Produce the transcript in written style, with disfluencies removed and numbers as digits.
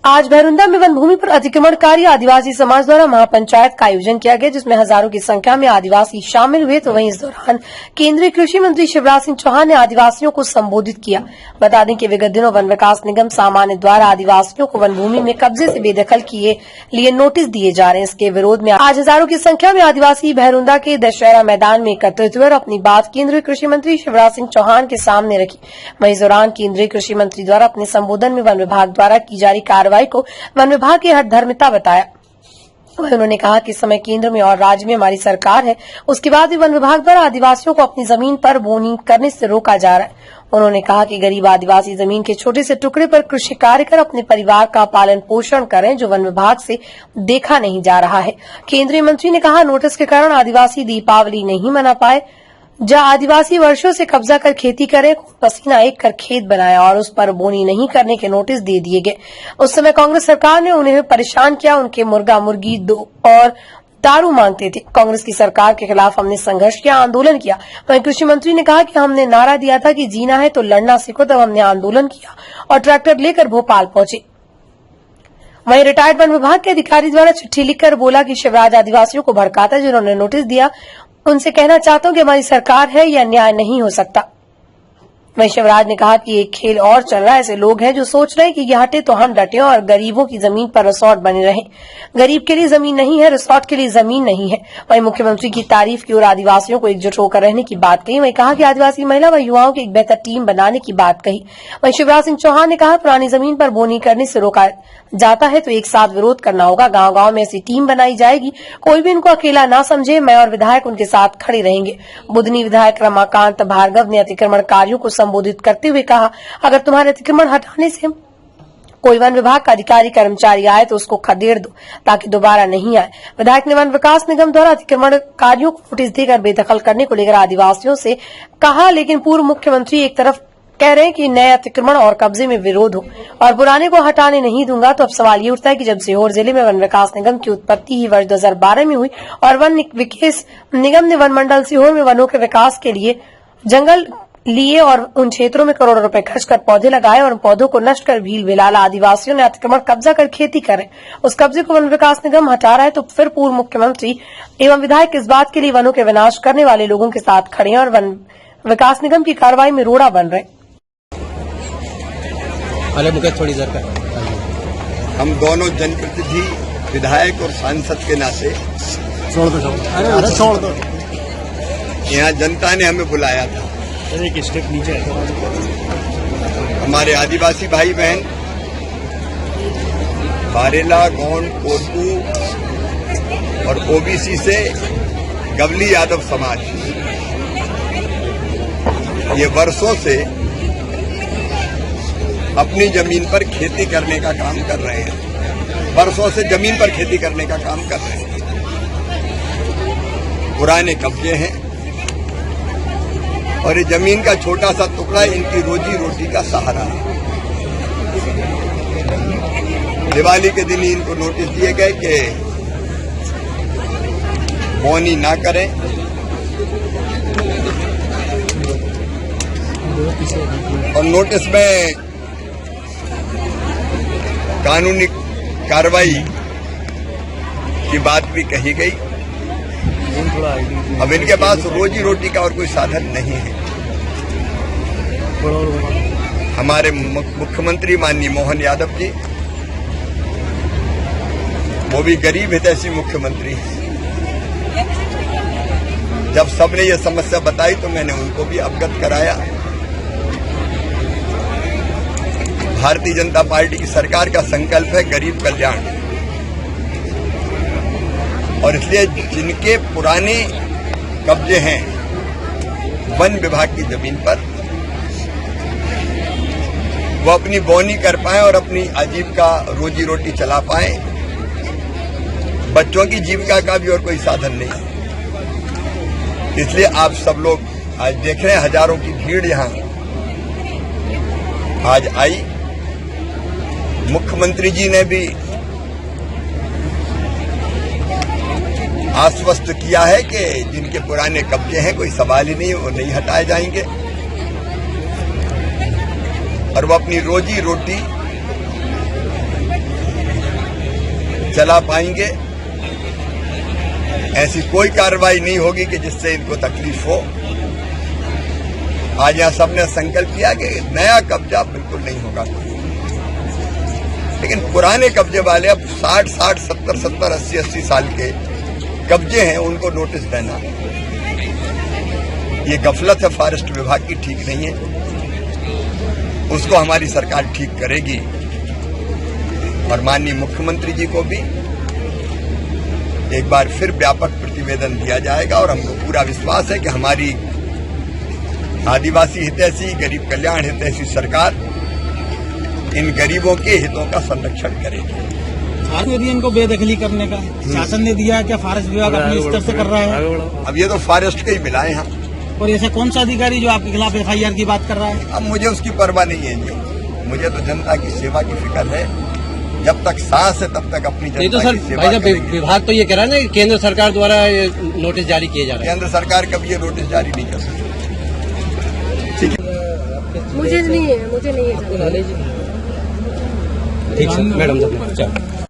आज भैरुंदा में वन भूमि पर अतिक्रमणकारी आदिवासी समाज द्वारा महापंचायत का आयोजन किया गया, जिसमें हजारों की संख्या में आदिवासी शामिल हुए। तो वहीं इस दौरान केंद्रीय कृषि मंत्री शिवराज सिंह चौहान ने आदिवासियों को संबोधित किया। बता दें कि विगत दिनों वन विकास निगम सामान्य द्वारा आदिवासियों को वन भूमि में कब्जे से बेदखल किए लिए नोटिस दिए जा रहे हैं। इसके विरोध में आज हजारों की संख्या में आदिवासी भैरुंदा के दशहरा मैदान में एकत्रित हुए और अपनी बात केंद्रीय कृषि मंत्री शिवराज सिंह चौहान के सामने रखी। वहीं इस दौरान केंद्रीय कृषि मंत्री द्वारा अपने संबोधन में वन विभाग द्वारा की जा रही कार्रवाई को वन विभाग की हठधर्मिता बताया। उन्होंने कहा कि इस समय केंद्र में और राज्य में हमारी सरकार है, उसके बाद भी वन विभाग द्वारा आदिवासियों को अपनी जमीन पर बोनी करने से रोका जा रहा है। उन्होंने कहा कि गरीब आदिवासी जमीन के छोटे से टुकड़े पर कृषि कार्य कर अपने परिवार का पालन पोषण करें, जो वन विभाग से देखा नहीं जा रहा है। केंद्रीय मंत्री ने कहा, नोटिस के कारण आदिवासी दीपावली नहीं मना पाए। जहां आदिवासी वर्षों से कब्जा कर खेती करे, पसीना एक कर खेत बनाया और उस पर बोनी नहीं करने के नोटिस दे दिए गए। उस समय कांग्रेस सरकार ने उन्हें परेशान किया, उनके मुर्गा मुर्गी और दारू मांगते थे। कांग्रेस की सरकार के खिलाफ हमने संघर्ष किया, आंदोलन किया। वहीं कृषि मंत्री ने कहा कि हमने नारा दिया था कि जीना है तो लड़ना सीखो, तब हमने आंदोलन किया और ट्रैक्टर लेकर भोपाल पहुंचे। वहीं रिटायर्ड वन विभाग के अधिकारी द्वारा चिट्ठी लिखकर बोला कि शिवराज आदिवासियों को भड़काता, जिन्होंने नोटिस दिया उनसे कहना चाहता हूं कि हमारी सरकार है, यह न्याय नहीं हो सकता। वहीं शिवराज ने कहा कि एक खेल और चल रहा है। ऐसे लोग हैं जो सोच रहे हैं कि ये हटे तो हम डटे और गरीबों की जमीन पर रिसोर्ट बने रहे। गरीब के लिए जमीन नहीं है, रिसोर्ट के लिए जमीन नहीं है। वहीं मुख्यमंत्री की तारीफ की और आदिवासियों को एकजुट होकर रहने की बात कही। वहीं कहा कि आदिवासी महिला व युवाओं की एक बेहतर टीम बनाने की बात कही। वहीं शिवराज सिंह चौहान ने कहा, पुरानी जमीन पर बोनी करने से रोका जाता है तो एक साथ विरोध करना होगा। गांव गांव में ऐसी टीम बनाई जाएगी, कोई भी इनको अकेला ना समझे। मैं और विधायक उनके साथ खड़े रहेंगे। बुधनी विधायक रमाकांत भार्गव ने अतिक्रमणकारियों को संबोधित करते हुए कहा, अगर तुम्हारे अतिक्रमण हटाने से कोई वन विभाग का अधिकारी कर्मचारी आए तो उसको खदेड़ दो ताकि दोबारा नहीं आए। विधायक ने वन विकास निगम द्वारा अतिक्रमणकारियों को नोटिस देकर बेदखल करने को लेकर आदिवासियों से कहा, लेकिन पूर्व मुख्यमंत्री एक तरफ कह रहे हैं कि नए अतिक्रमण और कब्जे में विरोध हो और पुराने को हटाने नहीं दूंगा। तो अब सवाल ये उठता है कि जब सीहोर जिले में वन विकास निगम की उत्पत्ति ही वर्ष 2012 में हुई और वन विकास निगम ने वन मंडल सीहोर में वनों के विकास के लिए जंगल लिए और उन क्षेत्रों में करोड़ों रुपए खर्च कर पौधे लगाए और उन पौधों को नष्ट कर भील भिलाला आदिवासियों ने अतिक्रमण कब्जा कर खेती करे, उस कब्जे को वन विकास निगम हटा रहा है। तो फिर पूर्व मुख्यमंत्री एवं विधायक इस बात के लिए वनों के विनाश करने वाले लोगों के साथ खड़े हैं और वन विकास निगम की कार्रवाई में रोड़ा बन रहे। थोड़ी देर का हम दोनों जनप्रतिनिधि विधायक और सांसद के नाते छोड़ दो। यहाँ जनता ने हमें बुलाया था। एक स्टेप नीचे हमारे आदिवासी भाई बहन बारेला, गोंड, कोटू और ओबीसी से गवली यादव समाज ये वर्षों से अपनी जमीन पर खेती करने का काम कर रहे हैं। वर्षों से जमीन पर खेती करने का काम कर रहे हैं। पुराने कब्जे हैं और ये जमीन का छोटा सा टुकड़ा इनकी रोजी रोटी का सहारा है। दिवाली के दिन इनको नोटिस दिए गए कि बोनी ना करें। और नोटिस में कानूनी कार्रवाई की बात भी कही गई। अब इनके पास रोजी रोटी का और कोई साधन नहीं है। हमारे मुख्यमंत्री माननीय मोहन यादव जी, वो भी गरीब हितैषी मुख्यमंत्री हैं। जब सबने ये समस्या बताई तो मैंने उनको भी अवगत कराया। भारतीय जनता पार्टी की सरकार का संकल्प है गरीब कल्याण, और इसलिए जिनके पुराने कब्जे हैं वन विभाग की जमीन पर, वो अपनी बोनी कर पाए और अपनी आजीविका रोजी रोटी चला पाए। बच्चों की जीविका का भी और कोई साधन नहीं। इसलिए आप सब लोग आज देख रहे हैं, हजारों की भीड़ यहां आज आई। मुख्यमंत्री जी ने भी आश्वस्त किया है कि जिनके पुराने कब्जे हैं कोई सवाल ही नहीं, वो नहीं हटाए जाएंगे और वो अपनी रोजी रोटी चला पाएंगे। ऐसी कोई कार्रवाई नहीं होगी कि जिससे इनको तकलीफ हो। आज यहां सबने संकल्प किया कि नया कब्जा बिल्कुल नहीं होगा, लेकिन पुराने कब्जे वाले अब 60, 70, 80 साल के कब्जे हैं, उनको नोटिस देना, ये गफलत है फॉरेस्ट विभाग की, ठीक नहीं है। उसको हमारी सरकार ठीक करेगी और माननीय मुख्यमंत्री जी को भी एक बार फिर व्यापक प्रतिवेदन दिया जाएगा। और हमको पूरा विश्वास है कि हमारी आदिवासी हितैषी, गरीब कल्याण हितैषी सरकार इन गरीबों के हितों का संरक्षण करेगी। शासन ने दिया इनको बेदखली करने का, शासन ने दिया, क्या फॉरेस्ट विभाग अपने स्तर से कर रहा है? अब ये तो फॉरेस्ट के ही मिलाए हैं। और ऐसा कौन सा अधिकारी जो आपके खिलाफ FIR की बात कर रहा है? अब मुझे उसकी परवाह नहीं है जी, मुझे तो जनता की सेवा की फिक्र है। जब तक सांस है तब तक अपनी नहीं जनता तो सर की सेवा भाई साहब, करेंगे। विभाग तो ये कह रहा है ना कि केंद्र सरकार द्वारा ये नोटिस जारी किए जा रहे हैं। केंद्र सरकार कभी ये नोटिस जारी नहीं कर सकती। मुझे नहीं है ठीक है मैडम साहब।